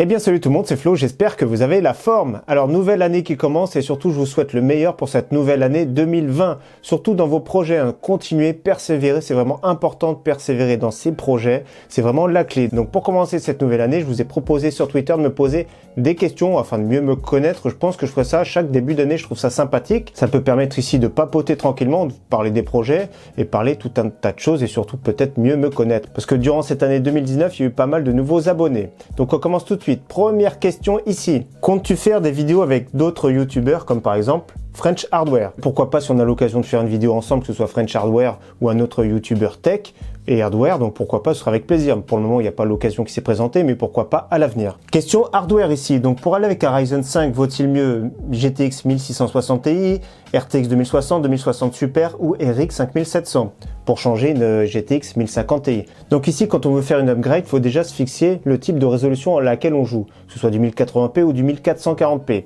Eh bien salut tout le monde, c'est Flo, j'espère que vous avez la forme. Alors nouvelle année qui commence et surtout je vous souhaite le meilleur pour cette nouvelle année 2020. Surtout dans vos projets, continuez, persévérez, c'est vraiment important de persévérer dans ces projets, c'est vraiment la clé. Donc pour commencer cette nouvelle année, je vous ai proposé sur Twitter de me poser des questions afin de mieux me connaître. Je pense que je ferai ça chaque début d'année, je trouve ça sympathique. Ça peut permettre ici de papoter tranquillement, de parler des projets et parler tout un tas de choses et surtout peut-être mieux me connaître. Parce que durant cette année 2019, il y a eu pas mal de nouveaux abonnés. Donc on commence tout de suite. Première question ici. Comptes-tu faire des vidéos avec d'autres youtubeurs comme par exemple French Hardware? Pourquoi pas si on a l'occasion de faire une vidéo ensemble, que ce soit French Hardware ou un autre youtubeur tech et hardware, donc pourquoi pas, ce sera avec plaisir. Pour le moment, il n'y a pas l'occasion qui s'est présentée, mais pourquoi pas à l'avenir. Question hardware ici. Donc pour aller avec un Ryzen 5, vaut-il mieux GTX 1660 Ti, RTX 2060, 2060 Super ou RX 5700 pour changer une GTX 1050 Ti? Donc ici, quand on veut faire une upgrade, il faut déjà se fixer le type de résolution à laquelle on joue, que ce soit du 1080p ou du 1440p.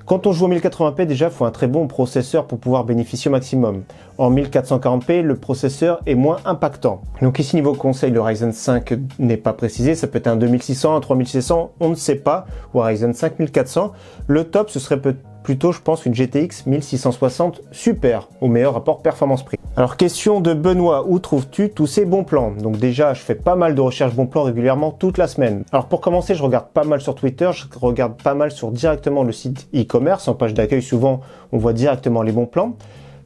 Quand on joue en 1080p, déjà, il faut un très bon processeur pour pouvoir bénéficier au maximum. En 1440p, le processeur est moins impactant. Donc ici, niveau conseil, le Ryzen 5 n'est pas précisé. Ça peut être un 2600, un 3600, on ne sait pas. Ou un Ryzen 5 1400. Le top, ce serait plutôt, je pense, une GTX 1660 Super, au meilleur rapport performance-prix. Alors, question de Benoît, où trouves-tu tous ces bons plans? Donc déjà, je fais pas mal de recherches bons plans régulièrement toute la semaine. Alors pour commencer, je regarde pas mal sur Twitter, je regarde pas mal sur directement le site e-commerce. En page d'accueil, souvent, on voit directement les bons plans.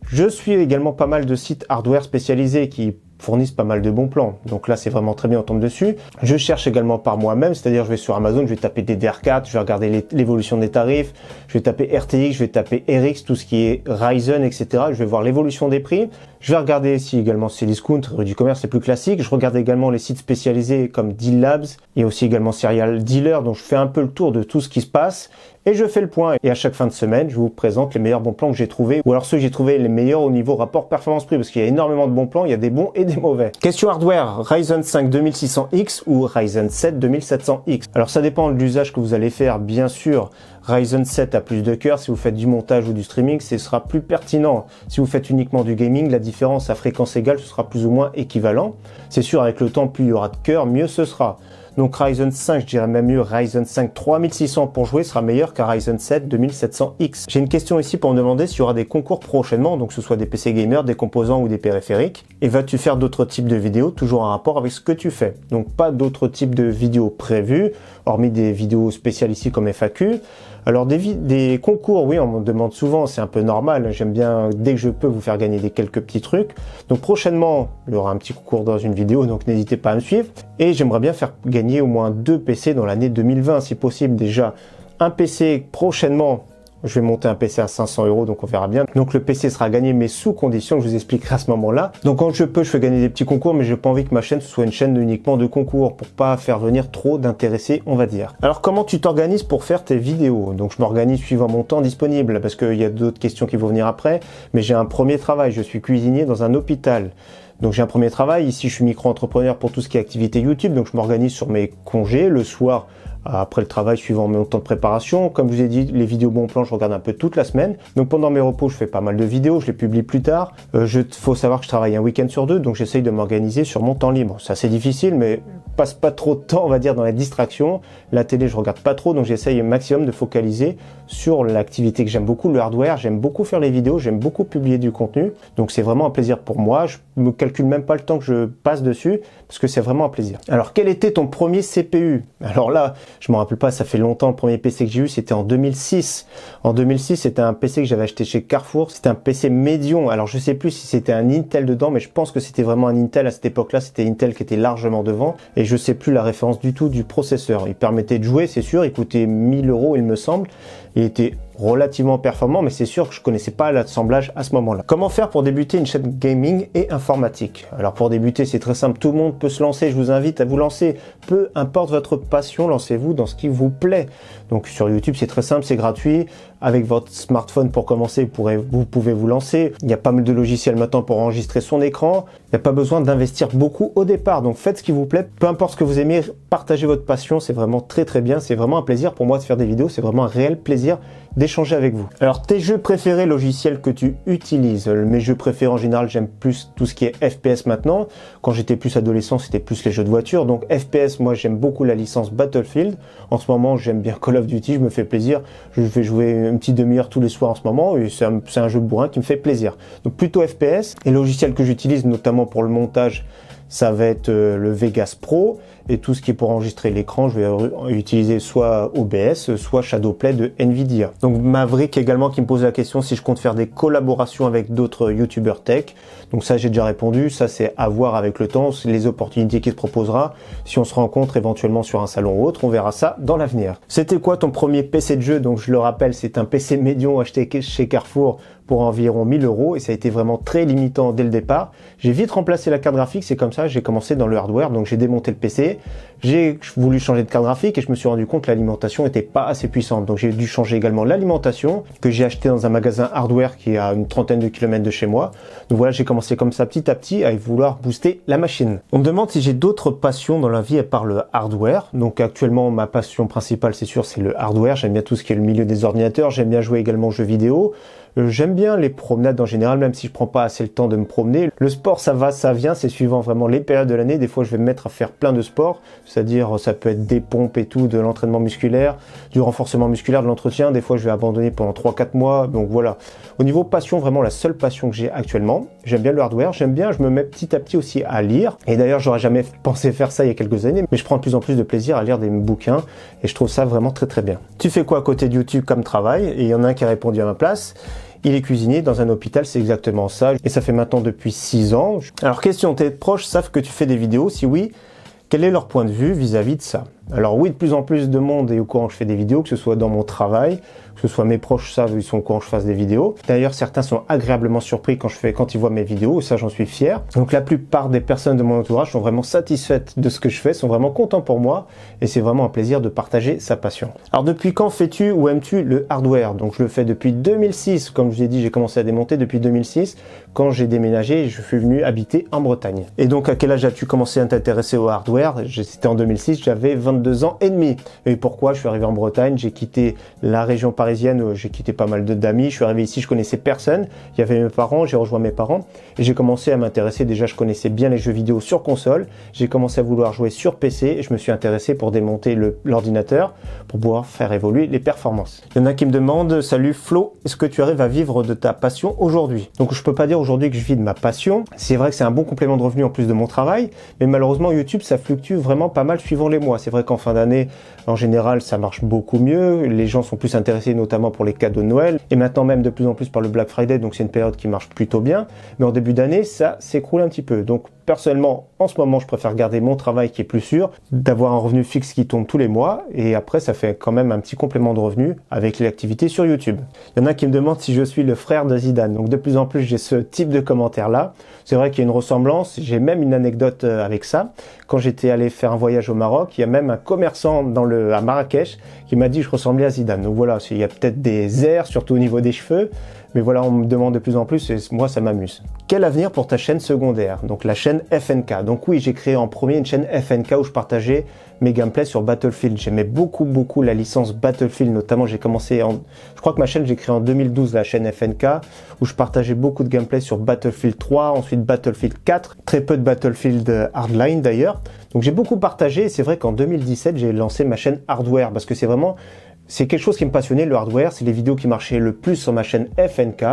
Je suis également pas mal de sites hardware spécialisés qui fournissent pas mal de bons plans. Donc là, c'est vraiment très bien, on tombe dessus. Je cherche également par moi-même, c'est-à-dire je vais sur Amazon, je vais taper DDR4, je vais regarder l'évolution des tarifs, je vais taper RTX, je vais taper RX, tout ce qui est Ryzen, etc. Je vais voir l'évolution des prix. Je vais regarder ici également Cdiscount, rue du commerce, c'est plus classique. Je regarde également les sites spécialisés comme Deal Labs et aussi également Serial Dealer. Donc je fais un peu le tour de tout ce qui se passe et je fais le point. Et à chaque fin de semaine, je vous présente les meilleurs bons plans que j'ai trouvés ou alors ceux que j'ai trouvés les meilleurs au niveau rapport performance-prix parce qu'il y a énormément de bons plans, il y a des bons et des mauvais. Question hardware, Ryzen 5 2600X ou Ryzen 7 2700X? Alors ça dépend de l'usage que vous allez faire, bien sûr. Ryzen 7 a plus de cœur, si vous faites du montage ou du streaming, ce sera plus pertinent. Si vous faites uniquement du gaming, la différence à fréquence égale, ce sera plus ou moins équivalent. C'est sûr, avec le temps, plus il y aura de cœur, mieux ce sera. Donc Ryzen 5, je dirais même mieux, Ryzen 5 3600 pour jouer sera meilleur qu'un Ryzen 7 2700X. J'ai une question ici pour me demander s'il y aura des concours prochainement, donc que ce soit des PC gamers, des composants ou des périphériques. Et vas-tu faire d'autres types de vidéos, toujours en rapport avec ce que tu fais? Donc pas d'autres types de vidéos prévues, hormis des vidéos spéciales ici comme FAQ. Alors des concours, oui, on me demande souvent, c'est un peu normal, j'aime bien dès que je peux vous faire gagner quelques petits trucs. Donc prochainement, il y aura un petit concours dans une vidéo, donc n'hésitez pas à me suivre. Et j'aimerais bien faire gagner au moins 2 PC dans l'année 2020, si possible. Déjà, un PC prochainement. Je vais monter un PC à 500 €, donc on verra bien. Donc le PC sera gagné, mais sous condition que je vous expliquerai à ce moment-là. Donc quand je peux, je fais gagner des petits concours, mais j'ai pas envie que ma chaîne soit une chaîne uniquement de concours pour pas faire venir trop d'intéressés, on va dire. Alors comment tu t'organises pour faire tes vidéos? Donc je m'organise suivant mon temps disponible, parce qu'il y a d'autres questions qui vont venir après, mais j'ai un premier travail, je suis cuisinier dans un hôpital. Donc j'ai un premier travail, ici je suis micro-entrepreneur pour tout ce qui est activité YouTube, donc je m'organise sur mes congés, le soir, après le travail suivant mon temps de préparation. Comme je vous ai dit, les vidéos bon plan, je regarde un peu toute la semaine. Donc pendant mes repos, je fais pas mal de vidéos, je les publie plus tard. Faut savoir que je travaille un week-end sur 2, donc j'essaye de m'organiser sur mon temps libre. C'est assez difficile, mais je passe pas trop de temps, on va dire, dans la distraction. La télé, je regarde pas trop, donc j'essaye au maximum de focaliser sur l'activité que j'aime beaucoup, le hardware. J'aime beaucoup faire les vidéos, j'aime beaucoup publier du contenu. Donc c'est vraiment un plaisir pour moi. Je me calcule même pas le temps que je passe dessus, parce que c'est vraiment un plaisir. Alors quel était ton premier CPU? Alors là, je me rappelle pas, ça fait longtemps, le premier PC que j'ai eu, c'était en 2006. En 2006, c'était un PC que j'avais acheté chez Carrefour. C'était un PC médion. Alors, je sais plus si c'était un Intel dedans, mais je pense que c'était vraiment un Intel. À cette époque-là, c'était Intel qui était largement devant. Et je sais plus la référence du tout du processeur. Il permettait de jouer, c'est sûr. Il coûtait 1000 €, il me semble. Il était relativement performant, mais c'est sûr que je connaissais pas l'assemblage à ce moment-là. Comment faire pour débuter une chaîne gaming et informatique? Alors pour débuter, c'est très simple, tout le monde peut se lancer, je vous invite à vous lancer, peu importe votre passion, lancez-vous dans ce qui vous plaît. Donc sur YouTube, c'est très simple, c'est gratuit, avec votre smartphone pour commencer, vous pouvez vous lancer. Il y a pas mal de logiciels maintenant pour enregistrer son écran, il n'y a pas besoin d'investir beaucoup au départ, donc faites ce qui vous plaît, peu importe ce que vous aimez, partagez votre passion, c'est vraiment très très bien, c'est vraiment un plaisir pour moi de faire des vidéos, c'est vraiment un réel plaisir d'échanger avec vous. Alors, tes jeux préférés, logiciels que tu utilises. Mes jeux préférés en général, j'aime plus tout ce qui est FPS maintenant. Quand j'étais plus adolescent, c'était plus les jeux de voiture. Donc FPS, moi j'aime beaucoup la licence Battlefield. En ce moment, j'aime bien Call of Duty, je me fais plaisir. Je vais jouer une petite demi-heure tous les soirs en ce moment et c'est un jeu bourrin qui me fait plaisir. Donc plutôt FPS. Et le logiciel que j'utilise notamment pour le montage, ça va être le Vegas Pro, et tout ce qui est pour enregistrer l'écran, je vais utiliser soit OBS, soit Shadowplay de Nvidia. Donc Maverick également qui me pose la question si je compte faire des collaborations avec d'autres youtubeurs tech. Donc ça j'ai déjà répondu, ça c'est à voir avec le temps, les opportunités qui se proposera. Si on se rencontre éventuellement sur un salon ou autre, on verra ça dans l'avenir. C'était quoi ton premier PC de jeu? Donc je le rappelle, c'est un PC médion acheté chez Carrefour pour environ 1000 € et ça a été vraiment très limitant dès le départ. J'ai vite remplacé la carte graphique, c'est comme ça, j'ai commencé dans le hardware, donc j'ai démonté le PC, j'ai voulu changer de carte graphique et je me suis rendu compte que l'alimentation n'était pas assez puissante. Donc j'ai dû changer également l'alimentation que j'ai acheté dans un magasin hardware qui est à une trentaine de kilomètres de chez moi. Donc voilà, j'ai commencé comme ça petit à petit à vouloir booster la machine. On me demande si j'ai d'autres passions dans la vie à part le hardware. Donc actuellement, ma passion principale, c'est sûr, c'est le hardware. J'aime bien tout ce qui est le milieu des ordinateurs. J'aime bien jouer également aux jeux vidéo. J'aime bien les promenades en général, même si je prends pas assez le temps de me promener. Le sport, ça va, ça vient, c'est suivant vraiment les périodes de l'année. Des fois, je vais me mettre à faire plein de sports, c'est-à-dire ça peut être des pompes et tout, de l'entraînement musculaire, du renforcement musculaire, de l'entretien. Des fois, je vais abandonner pendant 3-4 mois. Donc voilà. Au niveau passion, vraiment la seule passion que j'ai actuellement, j'aime bien le hardware, j'aime bien, je me mets petit à petit aussi à lire. Et d'ailleurs, j'aurais jamais pensé faire ça il y a quelques années, mais je prends de plus en plus de plaisir à lire des bouquins et je trouve ça vraiment très très bien. Tu fais quoi à côté de YouTube comme travail? Et il y en a un qui a répondu à ma place. Il est cuisinier dans un hôpital, c'est exactement ça. Et ça fait maintenant depuis 6 ans. Alors question, tes proches savent que tu fais des vidéos? Si oui, quel est leur point de vue vis-à-vis de ça? Alors oui, de plus en plus de monde est au courant que je fais des vidéos, que ce soit dans mon travail, que ce soit mes proches savent, ils sont au courant que je fasse des vidéos. D'ailleurs, certains sont agréablement surpris quand ils voient mes vidéos, et ça j'en suis fier. Donc la plupart des personnes de mon entourage sont vraiment satisfaites de ce que je fais, sont vraiment contents pour moi, et c'est vraiment un plaisir de partager sa passion. Alors depuis quand fais-tu ou aimes-tu le hardware? Donc je le fais depuis 2006, comme je vous ai dit, j'ai commencé à démonter depuis 2006, quand j'ai déménagé, je suis venu habiter en Bretagne. Et donc à quel âge as-tu commencé à t'intéresser au hardware? C'était en 2006, j'avais 22 ans et demi. Et pourquoi? Je suis arrivé en Bretagne, j'ai quitté la région parisienne, j'ai quitté pas mal d'amis, je suis arrivé ici, je connaissais personne, il y avait mes parents, j'ai rejoint mes parents et j'ai commencé à m'intéresser. Déjà je connaissais bien les jeux vidéo sur console, j'ai commencé à vouloir jouer sur PC et je me suis intéressé pour démonter l'ordinateur pour pouvoir faire évoluer les performances. Il y en a qui me demandent: salut Flo, est-ce que tu arrives à vivre de ta passion aujourd'hui? Donc je peux pas dire aujourd'hui que je vis de ma passion, c'est vrai que c'est un bon complément de revenu en plus de mon travail, mais malheureusement YouTube ça fluctue vraiment pas mal suivant les mois. C'est vrai qu'en fin d'année, en général, ça marche beaucoup mieux. Les gens sont plus intéressés notamment pour les cadeaux de Noël et maintenant même de plus en plus par le Black Friday, donc c'est une période qui marche plutôt bien. Mais en début d'année, ça s'écroule un petit peu. Donc personnellement, en ce moment, je préfère garder mon travail qui est plus sûr, d'avoir un revenu fixe qui tombe tous les mois et après, ça fait quand même un petit complément de revenu avec l'activité sur YouTube. Il y en a qui me demandent si je suis le frère de Zidane. Donc de plus en plus, j'ai ce type de commentaire-là. C'est vrai qu'il y a une ressemblance. J'ai même une anecdote avec ça. Quand j'étais allé faire un voyage au Maroc, il y a même un commerçant à Marrakech qui m'a dit que je ressemblais à Zidane. Donc voilà, il y a peut-être des airs, surtout au niveau des cheveux. Mais voilà, on me demande de plus en plus et moi, ça m'amuse. Quel avenir pour ta chaîne secondaire? Donc la chaîne FNK. Donc oui, j'ai créé en premier une chaîne FNK où je partageais mes gameplays sur Battlefield. J'aimais beaucoup la licence Battlefield, notamment je crois que ma chaîne, j'ai créé en 2012 la chaîne FNK où je partageais beaucoup de gameplays sur Battlefield 3, ensuite Battlefield 4, très peu de Battlefield Hardline d'ailleurs. Donc j'ai beaucoup partagé et c'est vrai qu'en 2017, j'ai lancé ma chaîne Hardware parce que c'est quelque chose qui me passionnait, le hardware. C'est les vidéos qui marchaient le plus sur ma chaîne FNK.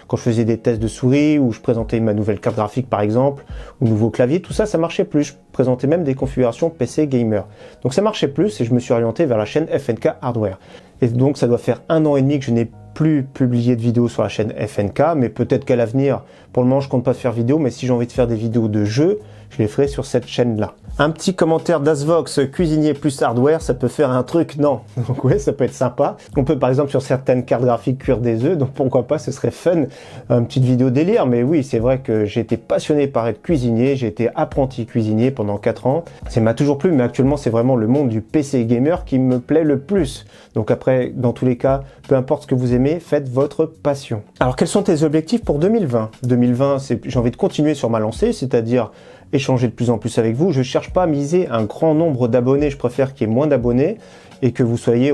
Quand je faisais des tests de souris, ou je présentais ma nouvelle carte graphique par exemple, ou nouveau clavier, tout ça, ça marchait plus. Je présentais même des configurations PC gamer. Donc ça marchait plus et je me suis orienté vers la chaîne FNK Hardware. Et donc ça doit faire 1 an et demi que je n'ai plus publié de vidéos sur la chaîne FNK, mais peut-être qu'à l'avenir, pour le moment je compte pas faire vidéo, mais si j'ai envie de faire des vidéos de jeux, je les ferai sur cette chaîne-là. Un petit commentaire d'Asvox, cuisinier plus hardware, ça peut faire un truc? Non. Donc ouais, ça peut être sympa. On peut par exemple sur certaines cartes graphiques cuire des œufs, donc pourquoi pas, ce serait fun, une petite vidéo délire. Mais oui, c'est vrai que j'ai été passionné par être cuisinier, j'ai été apprenti cuisinier pendant 4 ans. Ça m'a toujours plu, mais actuellement c'est vraiment le monde du PC gamer qui me plaît le plus. Donc après, dans tous les cas, peu importe ce que vous aimez, faites votre passion. Alors quels sont tes objectifs pour 2020? 2020, j'ai envie de continuer sur ma lancée, c'est-à-dire échanger de plus en plus avec vous. Je cherche pas à miser un grand nombre d'abonnés, je préfère qu'il y ait moins d'abonnés et que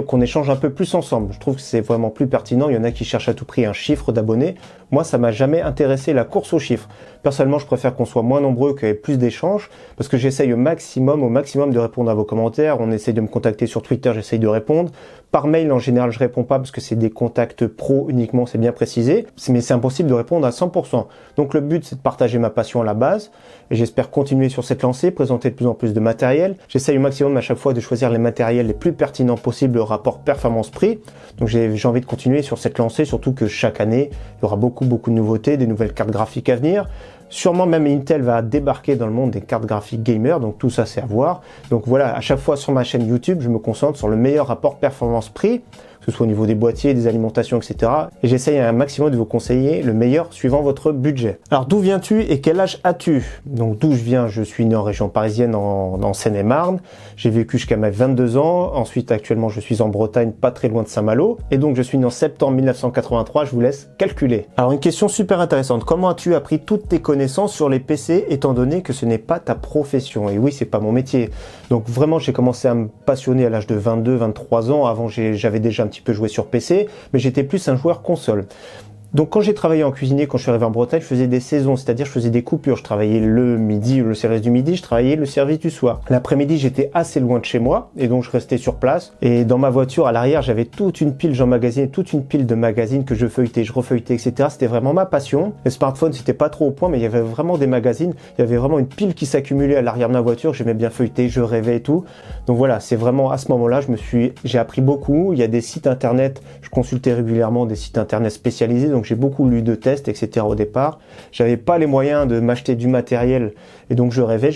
qu'on échange un peu plus ensemble. Je trouve que c'est vraiment plus pertinent. Il y en a qui cherchent à tout prix un chiffre d'abonnés. Moi, ça m'a jamais intéressé la course aux chiffres. Personnellement, je préfère qu'on soit moins nombreux, qu'il y ait plus d'échanges, parce que j'essaye au maximum de répondre à vos commentaires. On essaye de me contacter sur Twitter, j'essaye de répondre. Par mail, en général, je réponds pas parce que c'est des contacts pro uniquement, c'est bien précisé. Mais c'est impossible de répondre à 100%. Donc le but, c'est de partager ma passion à la base. Et j'espère continuer sur cette lancée, présenter de plus en plus de matériel. J'essaye au maximum à chaque fois de choisir les matériels les plus pertinents possibles, le rapport performance-prix. Donc j'ai envie de continuer sur cette lancée, surtout que chaque année, il y aura beaucoup de nouveautés, des nouvelles cartes graphiques à venir. Sûrement même Intel va débarquer dans le monde des cartes graphiques gamer, donc tout ça c'est à voir. Donc voilà, à chaque fois sur ma chaîne YouTube, je me concentre sur le meilleur rapport performance-prix, que ce soit au niveau des boîtiers, des alimentations, etc. Et j'essaye un maximum de vous conseiller le meilleur suivant votre budget. Alors d'où viens-tu et quel âge as-tu? Donc d'où je viens, je suis né en région parisienne, en Seine-et-Marne. J'ai vécu jusqu'à mes 22 ans. Ensuite, actuellement, je suis en Bretagne, pas très loin de Saint-Malo. Et donc je suis né en septembre 1983, je vous laisse calculer. Alors une question super intéressante. Comment as-tu appris toutes tes connaissances sur les PC étant donné que ce n'est pas ta profession? Et oui, c'est pas mon métier. Donc vraiment, j'ai commencé à me passionner à l'âge de 22, 23 ans. Avant, j'avais déjà un petit peu joué sur PC, mais j'étais plus un joueur console. Donc quand j'ai travaillé en cuisinier, quand je suis arrivé en Bretagne, je faisais des saisons, c'est-à-dire je faisais des coupures. Je travaillais le midi, le service du midi, je travaillais le service du soir. L'après-midi, j'étais assez loin de chez moi et donc je restais sur place. Et dans ma voiture, à l'arrière, j'avais toute une pile, j'emmagasinais toute une pile de magazines que je feuilletais, je refeuilletais, etc. C'était vraiment ma passion. Les smartphones, c'était pas trop au point, mais il y avait vraiment des magazines. Il y avait vraiment une pile qui s'accumulait à l'arrière de ma voiture. J'aimais bien feuilleter, je rêvais et tout. Donc voilà, c'est vraiment à ce moment-là, j'ai appris beaucoup. Il y a des sites internet, je consultais régulièrement des sites internet spécialisés. Donc j'ai beaucoup lu de tests, etc. au départ. J'avais pas les moyens de m'acheter du matériel et donc je rêvais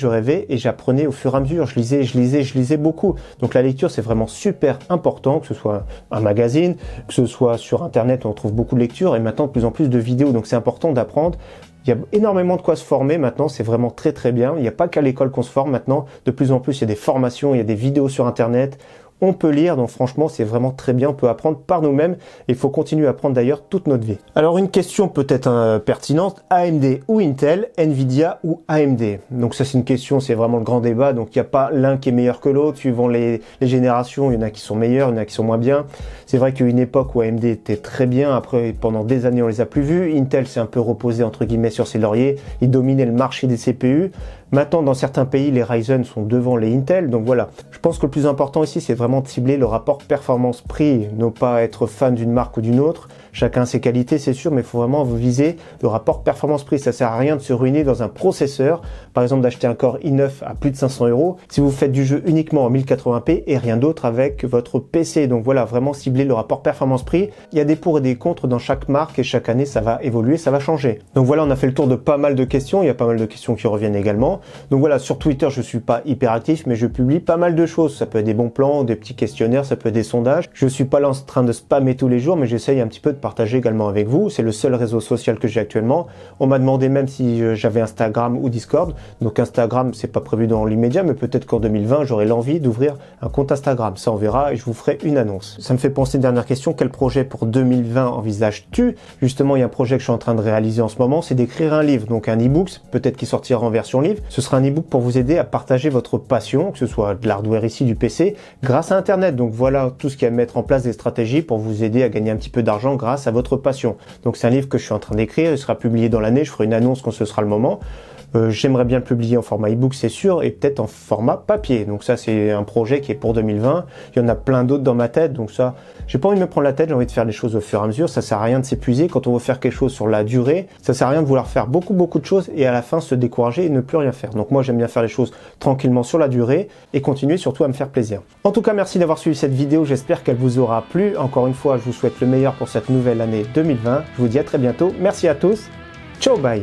et j'apprenais au fur et à mesure. Je lisais beaucoup. Donc la lecture, c'est vraiment super important, que ce soit un magazine, que ce soit sur internet, on trouve beaucoup de lectures et maintenant de plus en plus de vidéos. Donc c'est important d'apprendre. Il y a énormément de quoi se former maintenant, c'est vraiment très très bien. Il n'y a pas qu'à l'école qu'on se forme maintenant. De plus en plus, il y a des formations, il y a des vidéos sur internet. On peut lire, donc franchement, c'est vraiment très bien. On peut apprendre par nous-mêmes et il faut continuer à apprendre d'ailleurs toute notre vie. Alors, une question peut-être pertinente. AMD ou Intel, Nvidia ou AMD? Donc ça, c'est une question, c'est vraiment le grand débat. Donc, il n'y a pas l'un qui est meilleur que l'autre. Suivant les générations, il y en a qui sont meilleurs, il y en a qui sont moins bien. C'est vrai qu'il y a une époque où AMD était très bien. Après, pendant des années, on les a plus vus. Intel s'est un peu reposé, entre guillemets, sur ses lauriers. Il dominait le marché des CPU. Maintenant, dans certains pays, les Ryzen sont devant les Intel. Donc voilà, je pense que le plus important ici, c'est vraiment de cibler le rapport performance-prix, ne pas être fan d'une marque ou d'une autre. Chacun a ses qualités, c'est sûr, mais il faut vraiment viser le rapport performance-prix. Ça sert à rien de se ruiner dans un processeur. Par exemple, d'acheter un Core i9 à plus de 500 € si vous faites du jeu uniquement en 1080p et rien d'autre avec votre PC. Donc voilà, vraiment cibler le rapport performance-prix. Il y a des pour et des contre dans chaque marque et chaque année, ça va évoluer, ça va changer. Donc voilà, on a fait le tour de pas mal de questions. Il y a pas mal de questions qui reviennent également. Donc voilà, sur Twitter, je suis pas hyper actif, mais je publie pas mal de choses. Ça peut être des bons plans, des petits questionnaires, ça peut être des sondages. Je suis pas là en train de spammer tous les jours, mais j'essaye un petit peu de partager également avec vous. C'est le seul réseau social que j'ai actuellement. On m'a demandé même si j'avais Instagram ou Discord. Donc Instagram, c'est pas prévu dans l'immédiat, mais peut-être qu'en 2020, j'aurai l'envie d'ouvrir un compte Instagram. Ça, on verra et je vous ferai une annonce. Ça me fait penser une dernière question. Quel projet pour 2020 envisages-tu? Justement, il y a un projet que je suis en train de réaliser en ce moment, c'est d'écrire un livre. Donc un e-book, peut-être qu'il sortira en version livre. Ce sera un e-book pour vous aider à partager votre passion, que ce soit de l'hardware ici, du PC, grâce à Internet. Donc voilà tout ce qu'il y a à mettre en place, des stratégies pour vous aider à gagner un petit peu d'argent grâce à votre passion. Donc c'est un livre que je suis en train d'écrire, il sera publié dans l'année, je ferai une annonce quand ce sera le moment. J'aimerais bien le publier en format e-book, c'est sûr, et peut-être en format papier. Donc ça, c'est un projet qui est pour 2020. Il y en a plein d'autres dans ma tête, donc ça, j'ai pas envie de me prendre la tête, j'ai envie de faire les choses au fur et à mesure. Ça sert à rien de s'épuiser. Quand on veut faire quelque chose sur la durée, ça sert à rien de vouloir faire beaucoup de choses et à la fin se décourager et ne plus rien faire. Donc moi, j'aime bien faire les choses tranquillement sur la durée et continuer surtout à me faire plaisir. En tout cas, merci d'avoir suivi cette vidéo. J'espère qu'elle vous aura plu. Encore une fois, je vous souhaite le meilleur pour cette nouvelle année 2020. Je vous dis à très bientôt. Merci à tous. Ciao, bye.